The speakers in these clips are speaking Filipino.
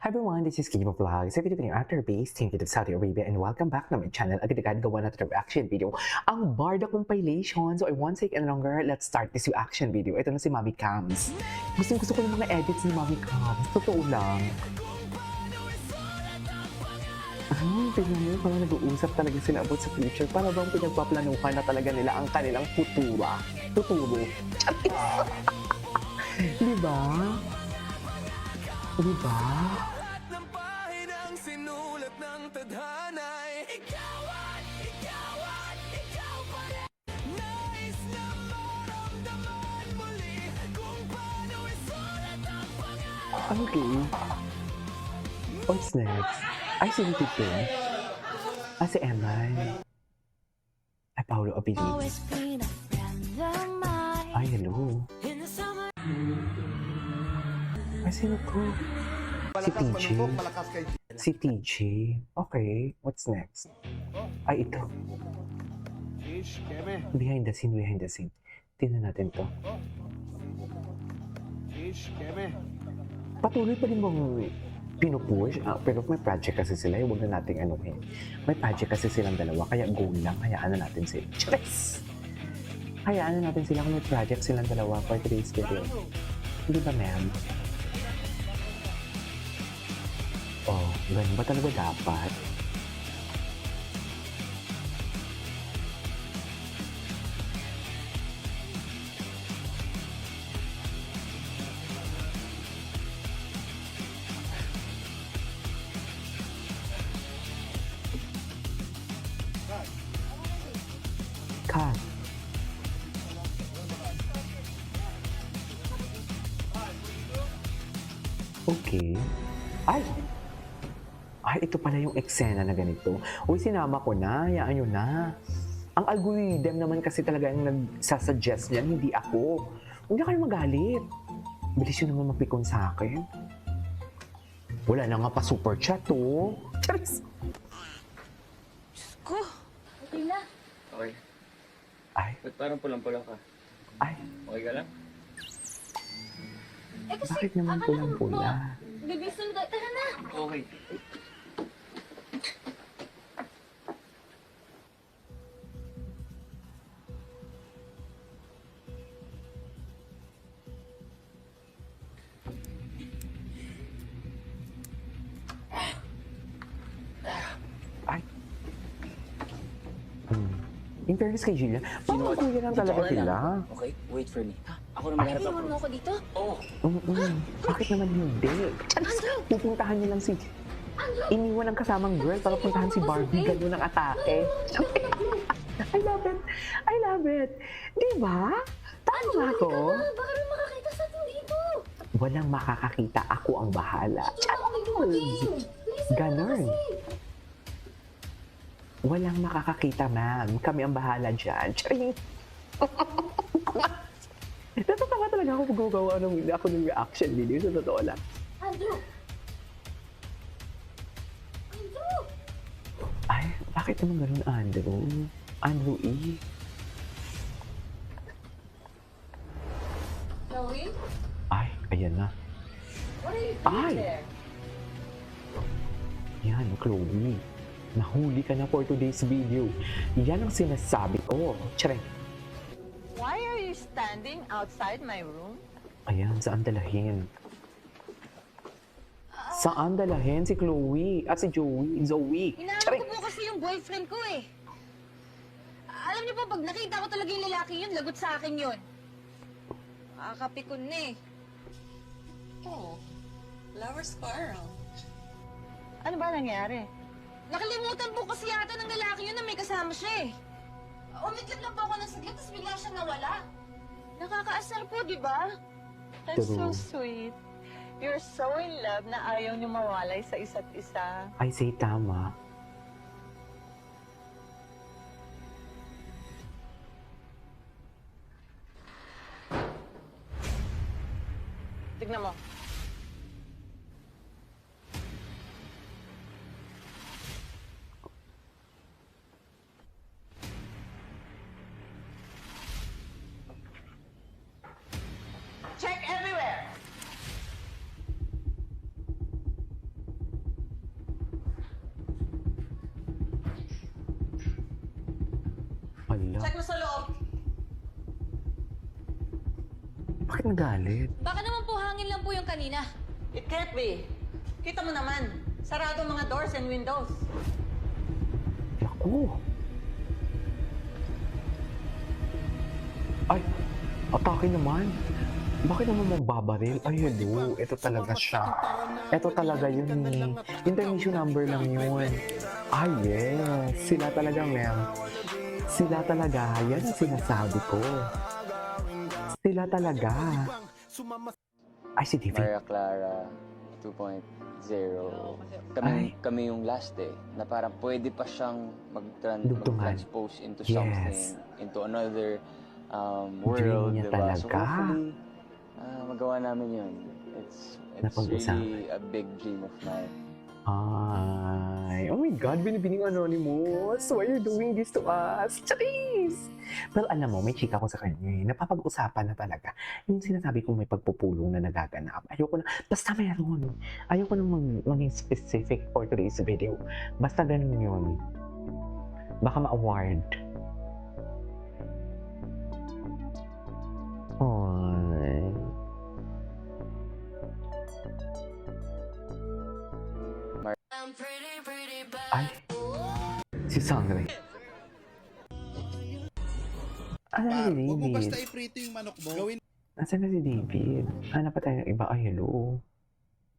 Hi everyone, this is Kibo Vlog. Sa video ng After Base, Team of Saudi Arabia, and welcome back na my channel. Agad-agad gawa natin ang reaction video. Ang Barda compilation. So I won't take any longer. Let's start this reaction video. Ito na si Mami Cams. Gusto ko ng mga edits ni Mami Cams. Totoo lang. Tignan mo, parang nag-uusap talaga sila about sa future. Para bang pinagpaplanuhan na talaga nila ang kanilang futuro. Diba? Diba? Ng pahinang sinulat ng tadhana'y ikaw pa rin. Nais na maramdaman muli kung paano isulat ang pangalan. Okay. What's next? Ay, si Little Pin. Si Emma. Ay, Paolo Abilis. Ay, hello. Ay, sino ko? Si TJ. Si TJ. Okay, what's next? Ay, ito. Behind the scene. Tingnan natin to. Patuloy pa rin bang pinupush? Pero may project kasi sila. Huwag na nating anuhin. May project kasi silang dalawa. Kaya go lang. Hayaan na natin sila. Charis! Hayaan na natin sila kung may project silang dalawa for today's video. Hindi ba, ma'am? Oh, ganun ba talaga dapat? Cut. Okay. Ay, ito pala yung eksena na ganito. Uy, sinama ko na. Hayaan nyo na. Ang algorithm naman kasi talaga yung nagsasuggest niyan, hindi ako. Huwag na kayo magalit. Bilis yun naman mapikon sa akin. Wala na nga pa super chat, oh. Charis! Diyos ko! Okay na. Okay. Ay, Ba't parang pulang-pula ka? ay. Okay ka lang? Eh kasi, Bakit naman akala ko pulang-pula? Bibisun ka. Tara na! Okay. Ay. In fairness kay Jillian, parang kuya lang talaga Dito ka na sila. lang. Okay, wait for me. Ako na maghanap Iwan mo ako. ako dito? Oo. Bakit naman hindi? Charis! Pupuntahan niyo lang si... Iniwan ang kasamang girl para puntahan si Barbie. Ganun ang atake. I love it. Di ba? Tama ako. Baka may makakita sa atin dito. Walang makakakita. Ako ang bahala. Charis! Ganon. Walang makakakita, ma'am. Kami ang bahala dyan. Charing! Natatawa talaga ako pag gumagawa ng reaction video. Sa totoo lang. Andrew! Ay, bakit naman ganun, Andrew? Andrew E. Chloe? Ay, ayan na. What are you Ay! Yan, Chloe. Nahuli ka na for today's video. Yan ang sinasabi ko. Charing! Why are you standing outside my room? Ayan, saan dalahin? Saan dalahin si Chloe at si Zoe? Inaano Charing! ko po kasi yung boyfriend ko eh. Alam niyo po, pag nakita ko talaga yung lalaki yun, lagot sa akin yun. Makakapikon na eh. Oh, lover squirrel. Ano ba nangyari? Nakalimutan po kasi yata ng lalaki yun na may kasama siya eh. Umikip lang po ako ng saglit, tapos bigla siya nawala. Nakakaasar po, di ba? That's True. so sweet. You're so in love na ayaw niyo mawalay sa isa't isa. I say tama. Tignan mo. Check everywhere. Check mo sa loob. Bakit nagalit? Baka naman po hangin lang po yung kanina. It can't be. Kita mo naman, sarado mga doors and windows. Naku. Ay, atake naman. Bakit naman magbabaril? Ay, hello. Ito talaga siya. Ito talaga yun eh. Intermission number lang yun. Ay, yes. Sila talaga, ma'am. Sila talaga. Yan ang sinasabi ko. Sila talaga. Ay, si David. Maria Clara 2.0. Ay. Kami yung last na parang pwede pa siyang Dugtungan. mag-transpose into Yes. something, into another world, niya diba? So talaga. hopefully, magawa namin yun. It's Napag-usapan. really a big dream of mine. Ay, oh my God, binibining Anonymous. Why are you doing this to us? Charis! Well, alam mo, may chika ko sa kanya eh. Napapag-usapan na talaga. Yung sinasabi kong may pagpupulong na nagaganap. Ayoko na, basta meron. Ayoko na maging specific for today's video. Basta ganun yun. Baka ma-award. Ay. Ay, si Sangre. Ano na si Huwag mo David? basta iprito yung manok mo. Gawin Nasaan na si David? Hanap pa tayo ng iba. Ay, hello.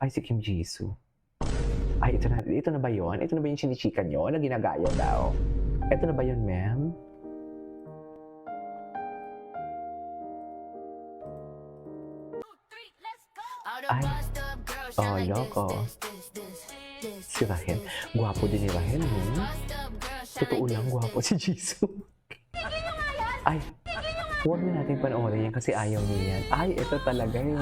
Ay, si Kim Jisoo. Ay, ito na ba yun? Ito na ba yung chinichika nyo na ginagaya daw? Ito na ba yun, ma'am? Ay, oh, loko. Si Rahel. Gwapo din ni Rahel, no? Totoo lang, gwapo si Jisoo. Ay, huwag na natin panoorin yan kasi ayaw niya yan. Ay, ito talaga eh.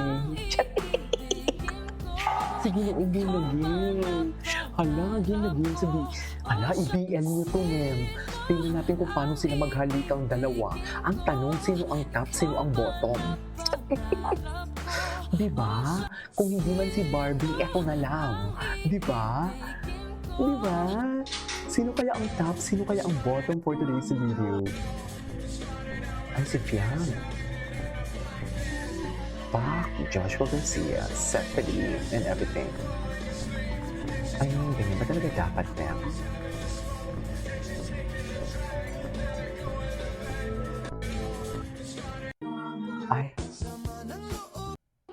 Sige na, game na game. Hala, game na game. Sabi, hala, i-BL nyo to, ma'am. Tingnan natin kung paano sila maghalikang dalawa. Ang tanong, sino ang top, sino ang bottom? Diba? Kung hindi man si Barbie, eto na lang. Diba? Diba? Sino kaya ang top, sino kaya ang bottom for today's video? Ay, si Fiam. Pak, Joshua Garcia, Seth Pedin, and everything. Ay, ganyan ba talaga dapat, ma'am? Ay.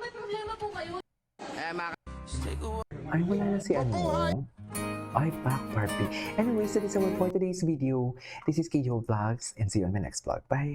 May problema po kayo. Ay, wala na si ano. Ay, back, Barbie. Anyways, that is our for today's video. This is Kjo Vlogs, and see you on my next vlog. Bye!